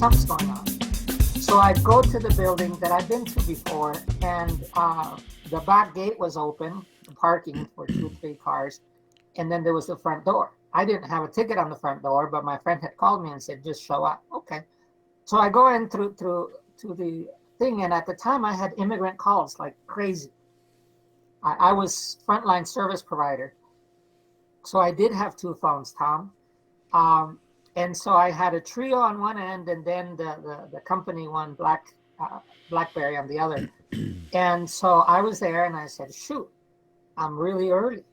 something's going on. So I go to the building that I've been to before, and the back gate was open, the parking for 2, 3 cars, and then there was the front door. I didn't have a ticket on the front door, but my friend had called me and said, just show up. Okay. So I go in through to the thing, and at the time I had immigrant calls like crazy. I was frontline service provider. So I did have 2 phones, Tom. And so I had a Trio on one end, and then the company one, BlackBerry on the other. And so I was there, and I said, shoot, I'm really early.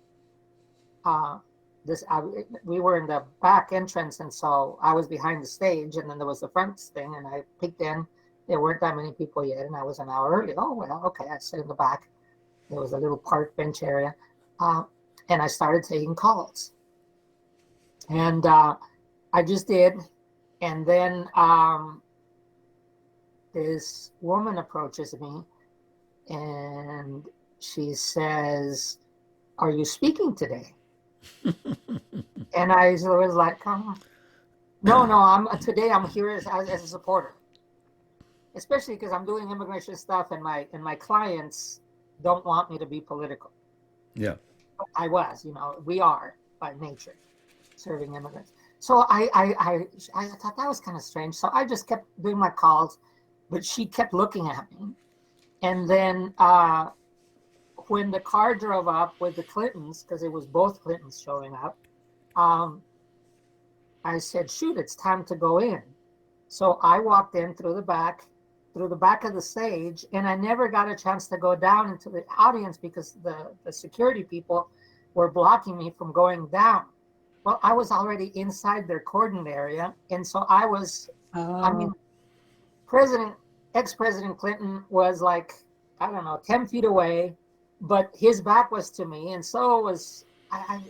We were in the back entrance, and so I was behind the stage, and then there was the front thing, and I peeked in. There weren't that many people yet, and I was an hour early. Oh, well, okay. I sit in the back. There was a little park bench area, and I started taking calls. And I just did. And then this woman approaches me, and she says, are you speaking today? And I was like, no, today I'm here as a supporter, especially because I'm doing immigration stuff, and my clients don't want me to be political. Yeah. I was, we are by nature serving immigrants. So I thought that was kind of strange. So I just kept doing my calls, but she kept looking at me. And then when the car drove up with the Clintons, because it was both Clintons showing up, I said, shoot, it's time to go in. So I walked in through the back of the stage, and I never got a chance to go down into the audience because the security people were blocking me from going down. Well, I was already inside their cordon area, and so I was, ex-President Clinton was like, I don't know, 10 feet away, but his back was to me, and so was, I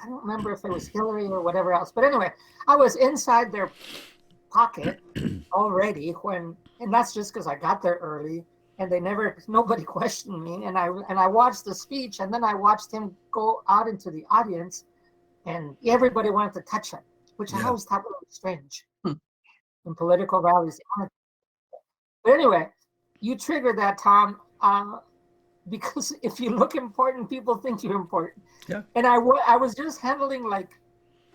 don't remember if it was Hillary or whatever else, but anyway, I was inside their pocket already and that's just because I got there early, and nobody questioned me, and I watched the speech, and then I watched him go out into the audience, and everybody wanted to touch him, which I always thought was strange in political rallies. But anyway, you triggered that, Tom, because if you look important, people think you're important. Yeah. And I was just handling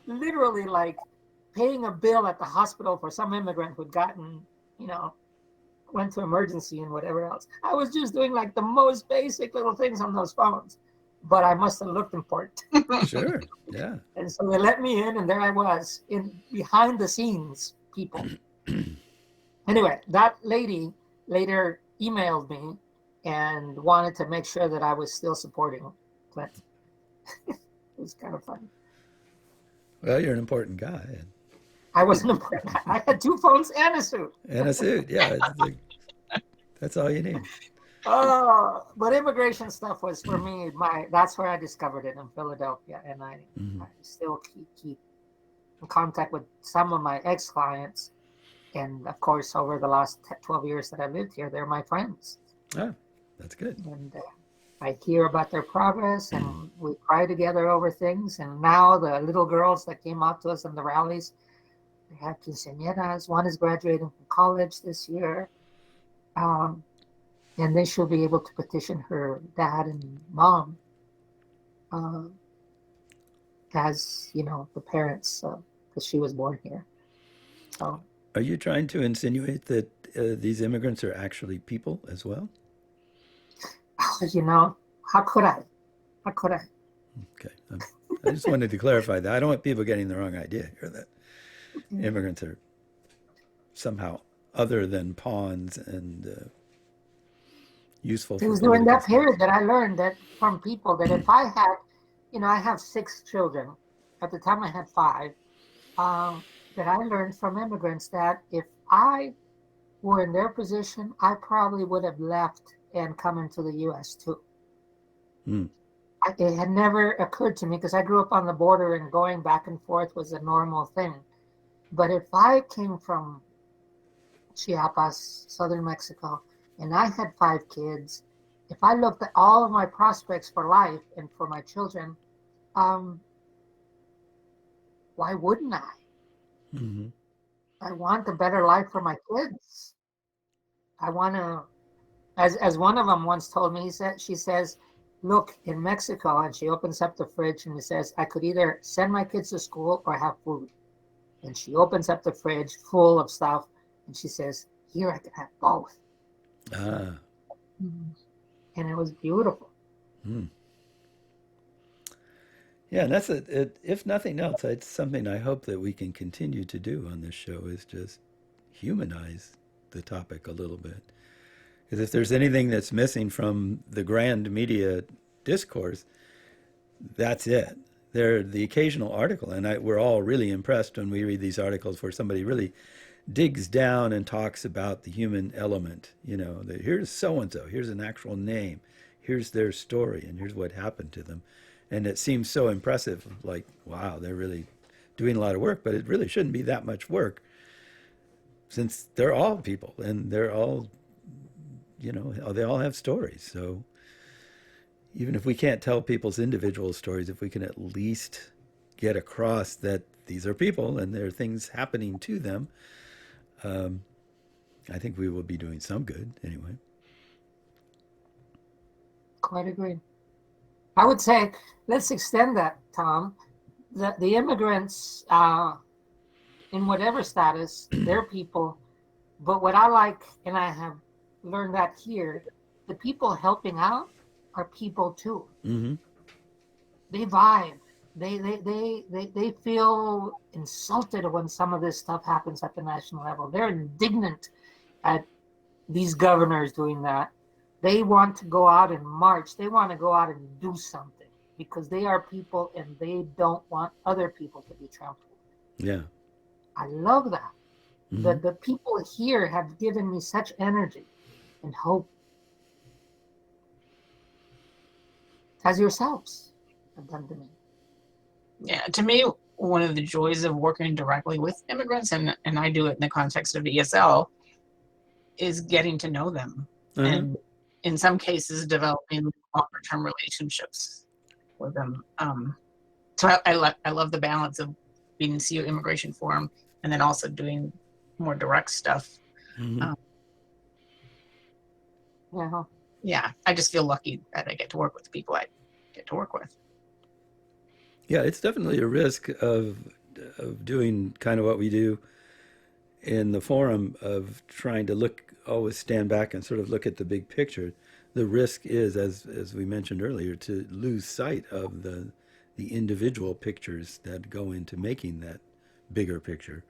literally paying a bill at the hospital for some immigrant who'd gotten, went to emergency and whatever else. I was just doing the most basic little things on those phones, but I must have looked important. Sure. Yeah. And so they let me in, and there I was in behind the scenes people. Anyway, that lady later emailed me and wanted to make sure that I was still supporting Clinton. It was kind of funny. Well, you're an important guy. I wasn't important. I had 2 phones and a suit. And a suit, yeah. That's all you need. But immigration stuff was for me. That's where I discovered it, in Philadelphia, and I still keep in contact with some of my ex-clients, and of course, over the last 12 years that I lived here, they're my friends. Oh, that's good. And I hear about their progress, and we cry together over things. And now the little girls that came out to us in the rallies, they have quinceañeras. One is graduating from college this year. And then she'll be able to petition her dad and mom as, the parents, because she was born here. So, are you trying to insinuate that these immigrants are actually people as well? how could I? Okay. I just wanted to clarify that. I don't want people getting the wrong idea here that immigrants are somehow other than pawns and useful. It was during that period that I learned that from people that if I had, I have 6 children. At the time I had 5. That I learned from immigrants that if I were in their position, I probably would have left and come into the U.S. too. It had never occurred to me because I grew up on the border and going back and forth was a normal thing. But if I came from Chiapas, southern Mexico, and I had 5 kids, if I looked at all of my prospects for life and for my children, why wouldn't I? I want a better life for my kids. I want to, as one of them once told me, she says, look, in Mexico, and she opens up the fridge and she says, I could either send my kids to school or have food. And she opens up the fridge full of stuff and she says, here I can have both. Ah. And it was beautiful. Hmm. Yeah, and that's if nothing else, it's something I hope that we can continue to do on this show is just humanize the topic a little bit. Because if there's anything that's missing from the grand media discourse, that's it. They're the occasional article, and we're all really impressed when we read these articles where somebody really digs down and talks about the human element. You know, that here's so and so, here's an actual name, here's their story, and here's what happened to them. And it seems so impressive, like, wow, they're really doing a lot of work, but it really shouldn't be that much work since they're all people and they're all, you know, they all have stories. So even if we can't tell people's individual stories, if we can at least get across that these are people and there are things happening to them, I think we will be doing some good anyway. Quite agree. I would say let's extend that, Tom. The immigrants, in whatever status, they're people. But what I like, and I have learned that here, the people helping out are people too. Mm-hmm. They vibe. They feel insulted when some of this stuff happens at the national level. They're indignant at these governors doing that. They want to go out and march. They want to go out and do something because they are people and they don't want other people to be trampled. Yeah. I love that. Mm-hmm. The people here have given me such energy and hope. As yourselves have done to me. Yeah, to me, one of the joys of working directly with immigrants, and I do it in the context of ESL, is getting to know them. Uh-huh. And in some cases, developing longer-term relationships with them. So I love the balance of being in CU Immigration Forum and then also doing more direct stuff. Mm-hmm. Yeah. Yeah, I just feel lucky that I get to work with the people I get to work with. Yeah, it's definitely a risk of doing kind of what we do in the forum of trying to always stand back and sort of look at the big picture. The risk is, as we mentioned earlier, to lose sight of the individual pictures that go into making that bigger picture.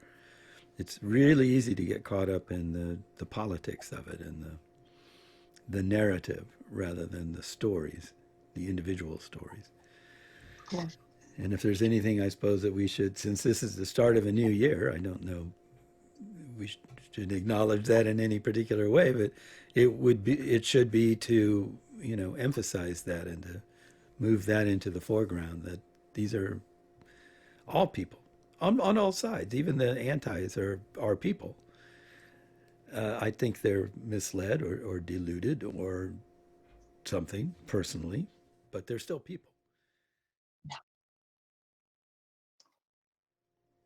It's really easy to get caught up in the politics of it and the narrative rather than the stories, the individual stories. Yeah. And if there's anything, I suppose that we should, since this is the start of a new year, I don't know, we should acknowledge that in any particular way, but it should be to, you know, emphasize that and to move that into the foreground, that these are all people on all sides. Even the antis are people. I think they're misled or deluded or something personally, but they're still people.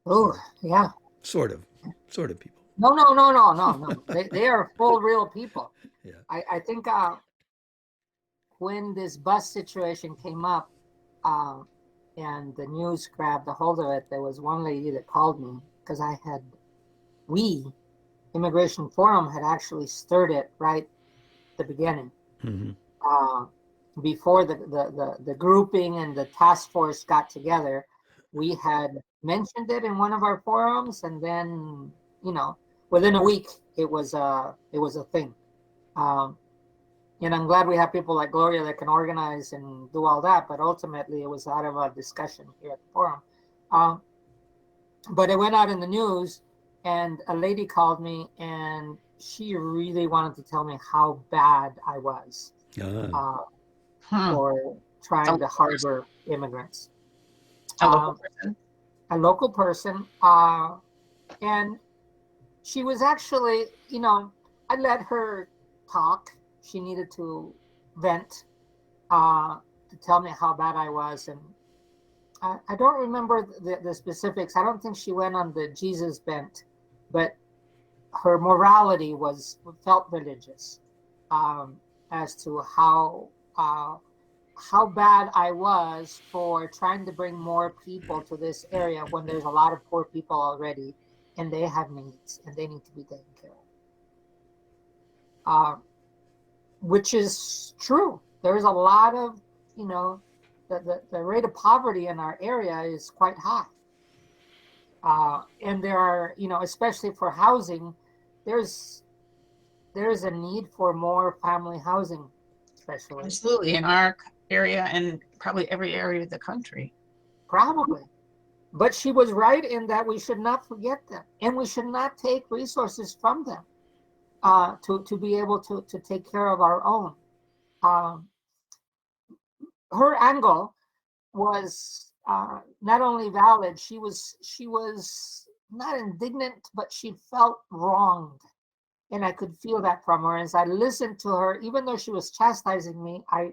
Oh, yeah. Sort of people. No. They are full real people. Yeah. I think when this bus situation came up and the news grabbed a hold of it, there was one lady that called me because we, Immigration Forum, had actually stirred it right at the beginning. Mm-hmm. Before the grouping and the task force got together, we had mentioned it in one of our forums, and then, you know, within a week it was a thing. And I'm glad we have people like Gloria that can organize and do all that, but ultimately it was out of a discussion here at the forum. But it went out in the news, and a lady called me and she really wanted to tell me how bad I was for trying to harbor immigrants. A local person? A local person. And she was actually, you know, I let her talk. She needed to vent to tell me how bad I was. And I don't remember the specifics. I don't think she went on the Jesus bent but her morality felt religious, as to how bad I was for trying to bring more people to this area when there's a lot of poor people already, and they have needs and they need to be taken care of. Which is true. There's a lot of, the rate of poverty in our area is quite high. And there are, especially for housing, there's a need for more family housing, especially. Absolutely, in our area and probably every area of the country. Probably. But she was right in that we should not forget them, and we should not take resources from them to be able to take care of our own. Her angle was not only valid, she was not indignant, but she felt wronged. And I could feel that from her. As I listened to her, even though she was chastising me, I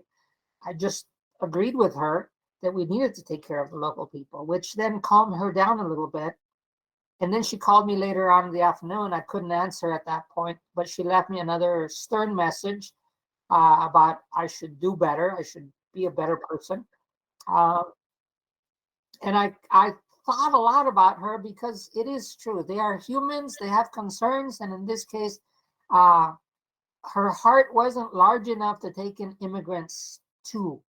just agreed with her that we needed to take care of the local people, which then calmed her down a little bit. And then she called me later on in the afternoon. I couldn't answer at that point, but she left me another stern message about I should do better. I should be a better person. And I thought a lot about her, because it is true. They are humans. They have concerns. And in this case, her heart wasn't large enough to take in immigrants too,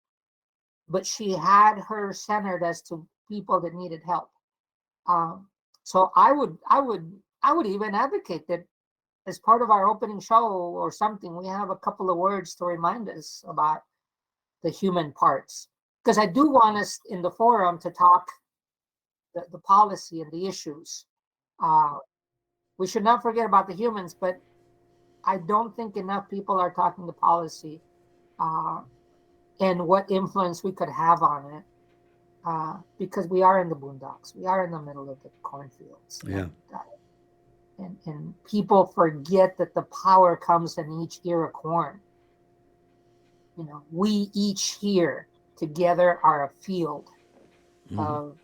but she had her centered as to people that needed help. So I would even advocate that as part of our opening show or something, we have a couple of words to remind us about the human parts. Because I do want us in the forum to talk the policy and the issues. We should not forget about the humans, but I don't think enough people are talking the policy and what influence we could have on it. Because we are in the boondocks. We are in the middle of the cornfields. Yeah. And people forget that the power comes in each ear of corn. We each here together are a field of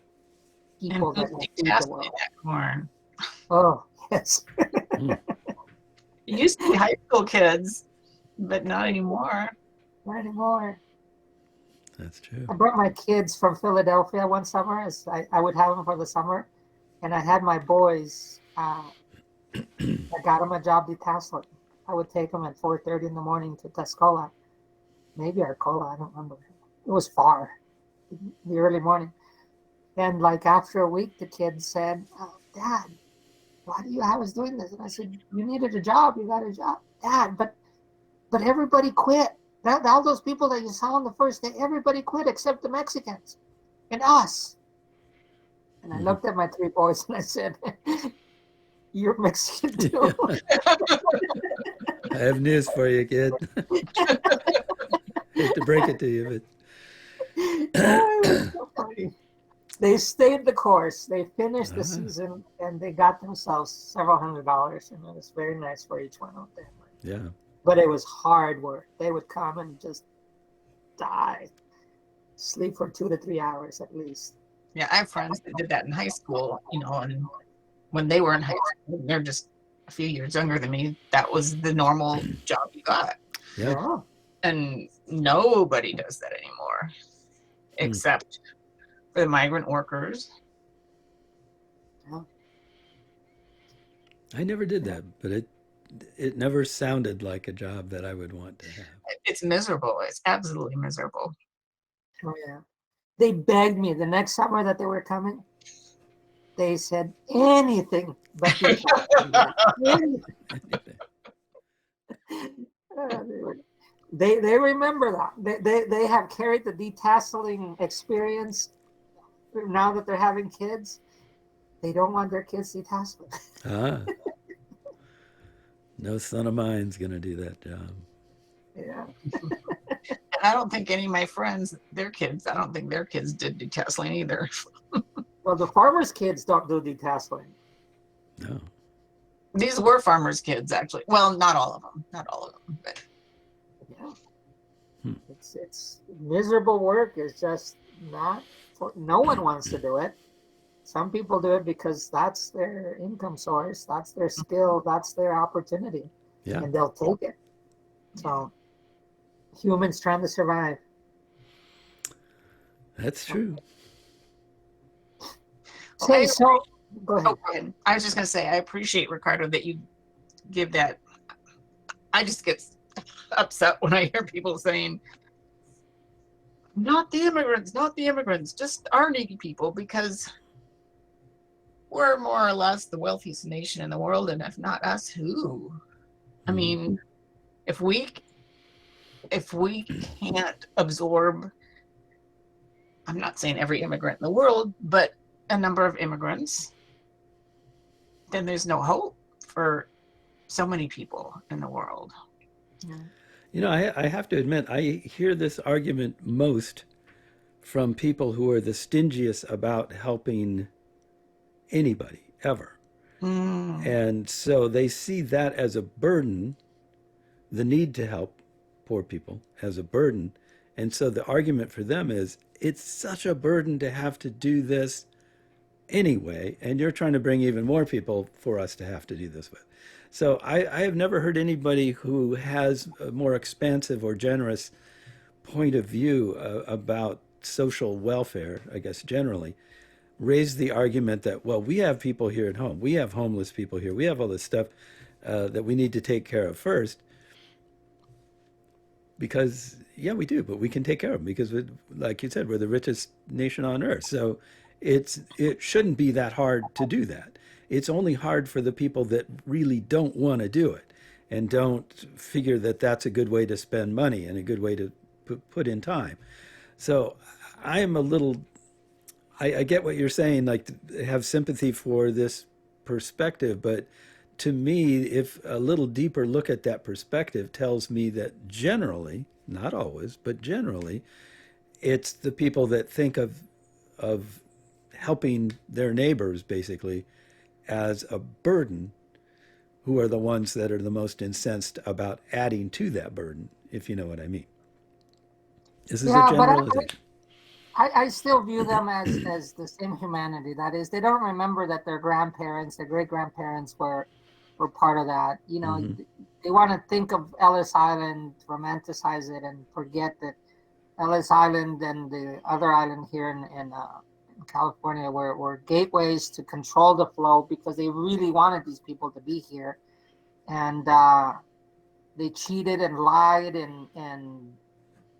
people that will feed the world. That corn. Oh, yes. It used to be high school kids, but not anymore. Not anymore. That's true. I brought my kids from Philadelphia one summer, as I would have them for the summer. And I had my boys, I got them a job detasseling. I would take them at 4:30 in the morning to Tuscola, maybe Arcola, I don't remember. It was far, in the early morning. And like after a week, the kid said, Dad, why do you have us doing this? And I said, you needed a job, you got a job. Dad, but everybody quit. All those people that you saw on the first day, everybody quit except the Mexicans and us. And I looked at my three boys and I said, you're Mexican too. I have news for you, kid. Hate to break it to you, but It was so funny. They stayed the course. They finished the season and they got themselves several $100s, and it was very nice for each one of them. yeah. But it was hard work. They would come and just die, sleep for 2 to 3 hours at least. Yeah, I have friends that did that in high school, and when they were in high school, they're just a few years younger than me. That was the normal job you got. Yeah. And nobody does that anymore, except for the migrant workers. I never did that, but it never sounded like a job that I would want to have. It's miserable. It's absolutely miserable. Oh, yeah. They begged me the next summer that they were coming. They said anything but anything. They remember that. They have carried the detasseling experience now that they're having kids. They don't want their kids detasseling. No son of mine's going to do that job. Yeah. I don't think any of my friends, I don't think their kids did detasseling either. Well, the farmers' kids don't do detasseling. No. These were farmers' kids, actually. Well, not all of them. But Yeah. It's miserable work. It's just not. No one wants to do it. Some people do it because that's their income source, that's their skill, that's their opportunity, Yeah, and they'll take it. So humans trying to survive. that's true. Say so. Go ahead. Oh, go ahead. I was just gonna say I appreciate, Ricardo, that you give that. I just get upset when I hear people saying, not the immigrants, just our needy people, because we're more or less the wealthiest nation in the world, and if not us, who? I mean, if we can't absorb, I'm not saying every immigrant in the world, but a number of immigrants, then there's no hope for so many people in the world. Yeah. You know, I have to admit, I hear this argument most from people who are the stingiest about helping anybody ever. And so they see that as a burden, the need to help poor people as a burden. And so the argument for them is it's such a burden to have to do this anyway, and you're trying to bring even more people for us to have to do this with. So I have never heard anybody who has a more expansive or generous point of view about social welfare, I guess generally, raise the argument that, well, we have people here at home. We have homeless people here. We have all this stuff that we need to take care of first. Because, yeah, we do, but we can take care of them because, like you said, we're the richest nation on earth. So it shouldn't be that hard to do that. It's only hard for the people that really don't want to do it and don't figure that that's a good way to spend money and a good way to put in time. So I'm a little, I get what you're saying, like to have sympathy for this perspective, but to me, if a little deeper look at that perspective tells me that generally, not always, but generally, it's the people that think of helping their neighbors basically as a burden who are the ones that are the most incensed about adding to that burden, if you know what I mean. This is a Yeah, but generalization. I still view them as the same humanity. That is, they don't remember that their grandparents, their great grandparents were part of that. You know, Mm-hmm. they want to think of Ellis Island, romanticize it, and forget that Ellis Island and the other island here in California were gateways to control the flow because they really wanted these people to be here, and they cheated and lied and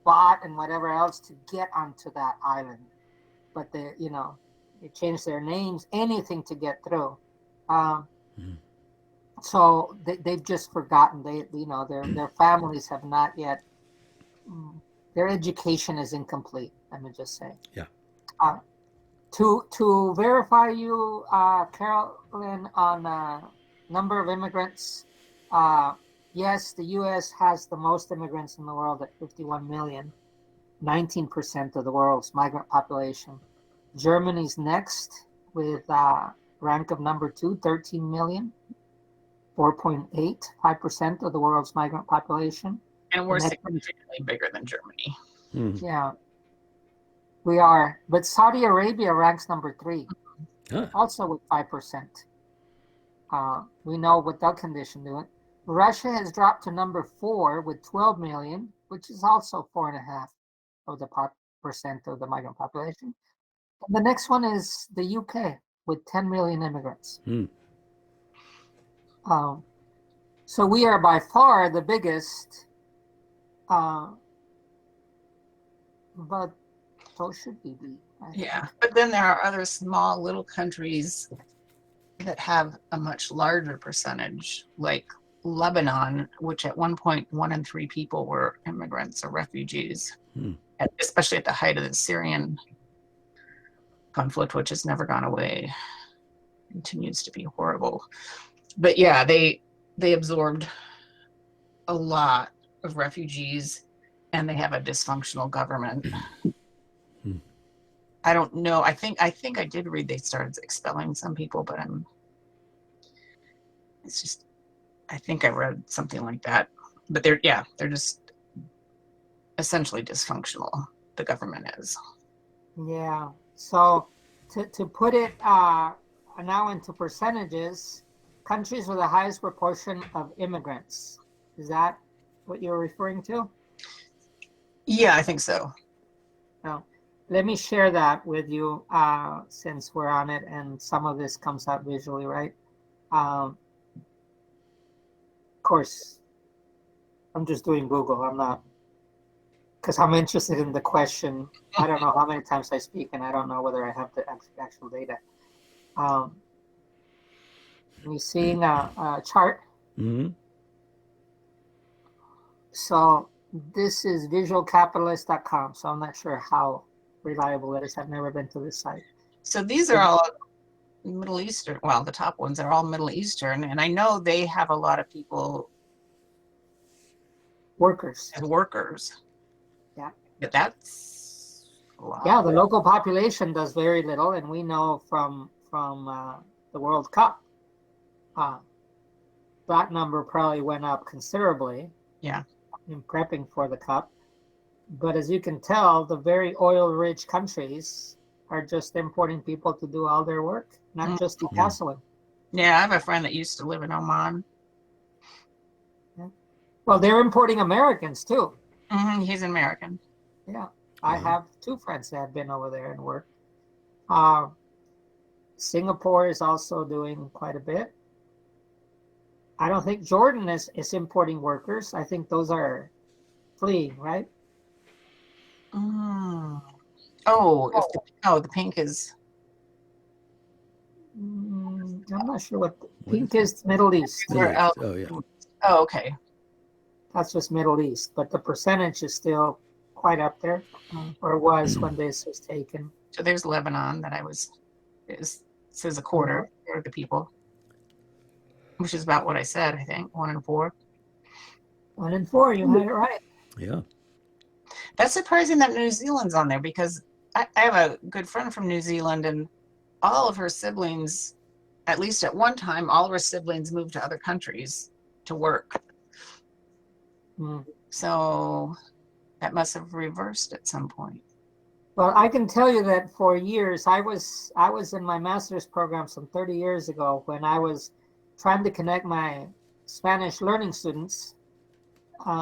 bought and whatever else to get onto that island. But they changed their names, anything to get through. Um, Mm-hmm. so they've just forgotten. Their families have not yet. Their education is incomplete. Let me just say. Yeah. To verify you, Carolyn, on number of immigrants. Yes, the U.S. has the most immigrants in the world at 51 million, 19% of the world's migrant population. Germany's next with rank of number 2, 13 million, 4.8, 5% of the world's migrant population. And we're And that's- significantly bigger than Germany. Mm-hmm. yeah, we are. But Saudi Arabia ranks number 3, Huh. also with 5%. We know what that condition doing. Russia has dropped to number 4 with 12 million, which is also 4.5% of the percent of the migrant population. And the next one is the UK with 10 million immigrants. Mm. So we are by far the biggest, but so should we be. Yeah, but then there are other small little countries that have a much larger percentage, like Lebanon, which at one point 1 in 3 people were immigrants or refugees, especially at the height of the Syrian conflict, which has never gone away, continues to be horrible. But yeah, they absorbed a lot of refugees, and they have a dysfunctional government. I don't know. I think I did read they started expelling some people, but it's just, I think I read something like that. But they're just essentially dysfunctional. The government is. Yeah. So to put it now into percentages, countries with the highest proportion of immigrants. Is that what you're referring to? Yeah, I think so. No. Let me share that with you since we're on it and some of this comes out visually, right? Of course, I'm just doing Google. I'm not, because I'm interested in the question. I don't know how many times I speak and I don't know whether I have the actual data. You seeing a chart? Mm-hmm. So this is visualcapitalist.com. So I'm not sure how reliable it is. I've never been to this site. So these are all Middle Eastern. Well, the top ones are all Middle Eastern, and I know they have a lot of people Workers. as workers. Yeah. But that's a lot. Yeah, the local population does very little, and we know from the World Cup, that number probably went up considerably. Yeah. In prepping for the Cup. But as you can tell, the very oil-rich countries are just importing people to do all their work, not just decastling. Yeah, I have a friend that used to live in Oman. Yeah. Well, they're importing Americans too. He's an American. Yeah, I have two friends that have been over there and worked. Singapore is also doing quite a bit. I don't think Jordan is importing workers. I think those are fleeing, right? Oh, the pink is. I'm not sure what pink is. Middle East. Middle East. Oh, Oh, yeah. Oh, okay. That's just Middle East, but the percentage is still quite up there, or was when this was taken. So there's Lebanon that says a quarter of the people, which is about what I said, I think, 1 in 4. 1 in 4, you had it right. Yeah. That's surprising that New Zealand's on there because I have a good friend from New Zealand and all of her siblings, at least at one time, all of her siblings moved to other countries to work. So that must have reversed at some point. Well, I can tell you that for years, I was in my master's program some 30 years ago when I was trying to connect my Spanish learning students,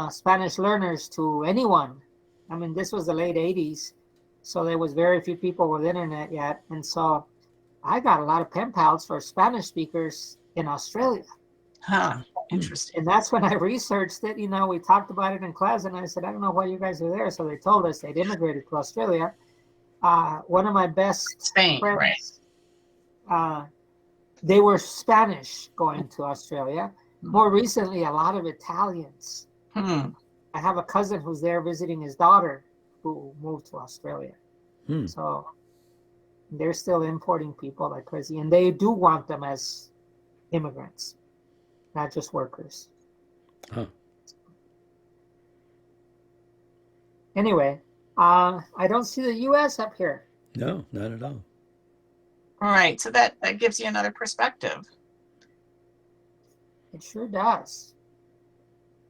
Spanish learners to anyone. I mean, this was the late 80s, so there was very few people with internet yet. And so I got a lot of pen pals for Spanish speakers in Australia. Huh, interesting. And that's when I researched it. You know, we talked about it in class and I said, I don't know why you guys are there. So they told us they'd immigrated to Australia. One of my best Spain, friends, they were Spanish going to Australia. More recently, a lot of Italians. I have a cousin who's there visiting his daughter who moved to Australia. So they're still importing people like crazy. And they do want them as immigrants, not just workers. Huh. Anyway, I don't see the U.S. up here. No, not at all. All right, so that gives you another perspective. It sure does.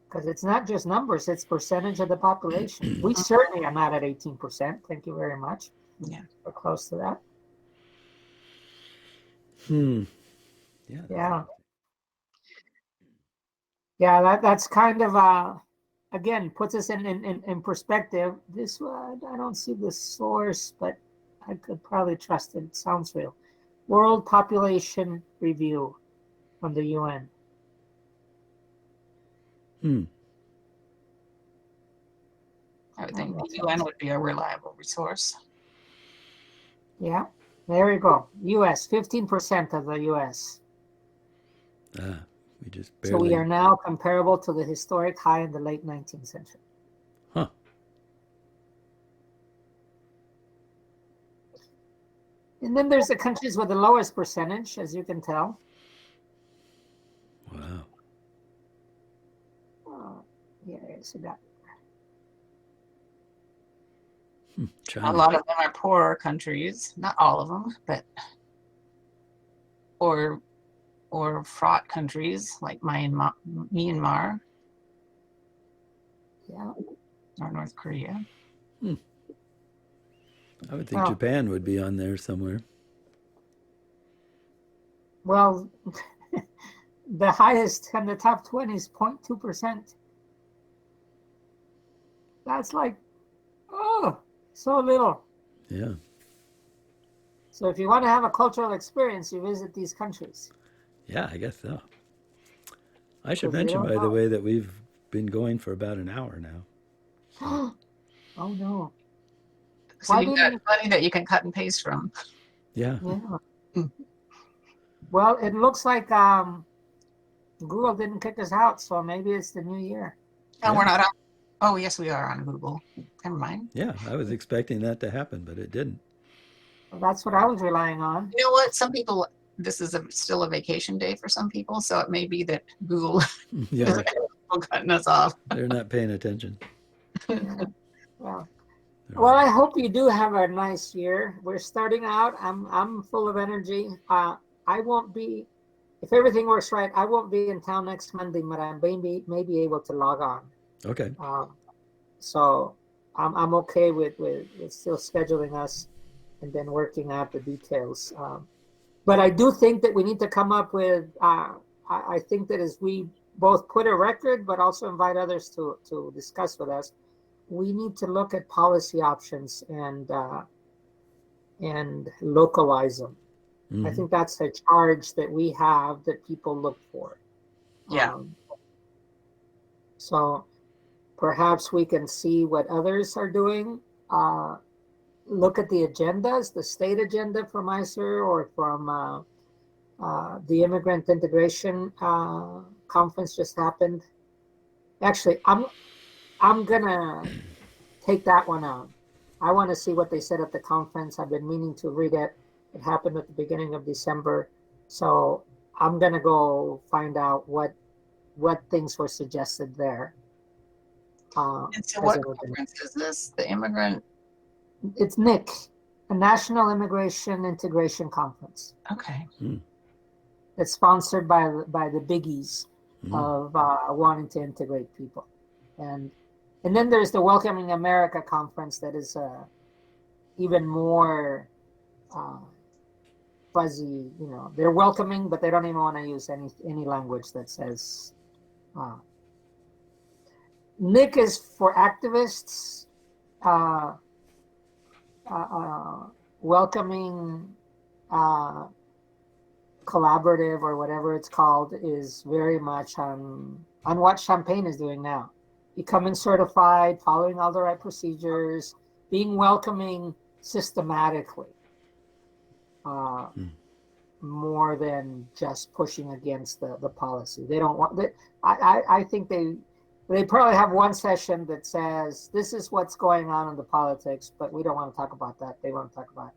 Because it's not just numbers, it's percentage of the population. We certainly are not at 18%. Thank you very much. Yeah. We're close to that. Yeah. Yeah, that's kind of, again, puts us in perspective. This one, I don't see the source, but I could probably trust it. It sounds real. World Population Review from the UN. I would think the UN would be a reliable resource. Yeah, there we go. US, 15% of the US. We just So we are now comparable to the historic high in the late 19th century. Huh. And then there's the countries with the lowest percentage, as you can tell. Wow. Yeah, so that. A lot of them are poorer countries, not all of them, but or fraught countries like Myanmar, Yeah. or North Korea. I would think Japan would be on there somewhere. Well, the highest in the top 20 is 0.2%. That's like, oh, so little. Yeah. So if you want to have a cultural experience, you visit these countries. Yeah, I guess so. I should Because they mention, don't by the know. way, that we've been going for about an hour now. Oh no. So Why you've got didn't, plenty that you can cut and paste from. Yeah. yeah. Mm. Well, it looks like Google didn't kick us out, so maybe it's the new year. Oh, Yeah. we're not on. Oh, yes, we are on Google. Never mind. Yeah, I was expecting that to happen, but it didn't. Well, that's what I was relying on. You know what? Some people, this is still a vacation day for some people, so it may be that Google Yeah, is cutting us off. they're not paying attention. Yeah. Well, I hope you do have a nice year. We're starting out. I'm full of energy. I won't be, if everything works right, I won't be in town next Monday, but I may be able to log on. Okay. So I'm okay with still scheduling us and then working out the details. But I do think that we need to come up with. I think that as we both put a record, but also invite others to discuss with us, we need to look at policy options and localize them. I Mhm. think that's a charge that we have that people look for. Yeah. So perhaps we can see what others are doing. Look at the agendas, the state agenda from ICER or from the Immigrant Integration Conference just happened. Actually, I'm gonna take that one on. I want to see what they said at the conference. I've been meaning to read it. It happened at the beginning of December, so I'm gonna go find out what things were suggested there. And so, what conference is this? The Immigrant. It's NIC, a National Immigration Integration Conference. Okay. It's sponsored by the biggies of wanting to integrate people, and then there's the Welcoming America Conference that is even more fuzzy. You know, they're welcoming, but they don't even want to use any language that says. NIC is for activists. Welcoming collaborative or whatever it's called is very much on what Champaign is doing now. Becoming certified, following all the right procedures, being welcoming systematically, more than just pushing against the policy. They don't want that. I think they probably have one session that says this is what's going on in the politics, but we don't want to talk about that. They want to talk about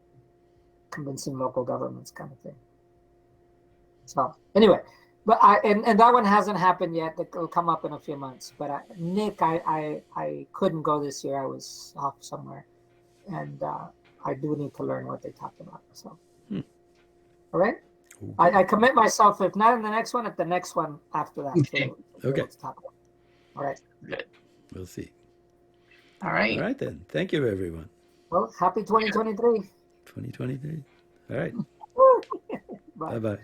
convincing local governments, kind of thing. So anyway, but and that one hasn't happened yet. It'll come up in a few months. But NIC, I couldn't go this year. I was off somewhere, and I do need to learn what they talked about. So, all right. I commit myself, if not in the next one, at the next one after that. Okay. Let's talk about. All right. Good. We'll see. All right. All right then. Thank you, everyone. Well, happy 2023. 2023. All right. Bye. Bye-bye.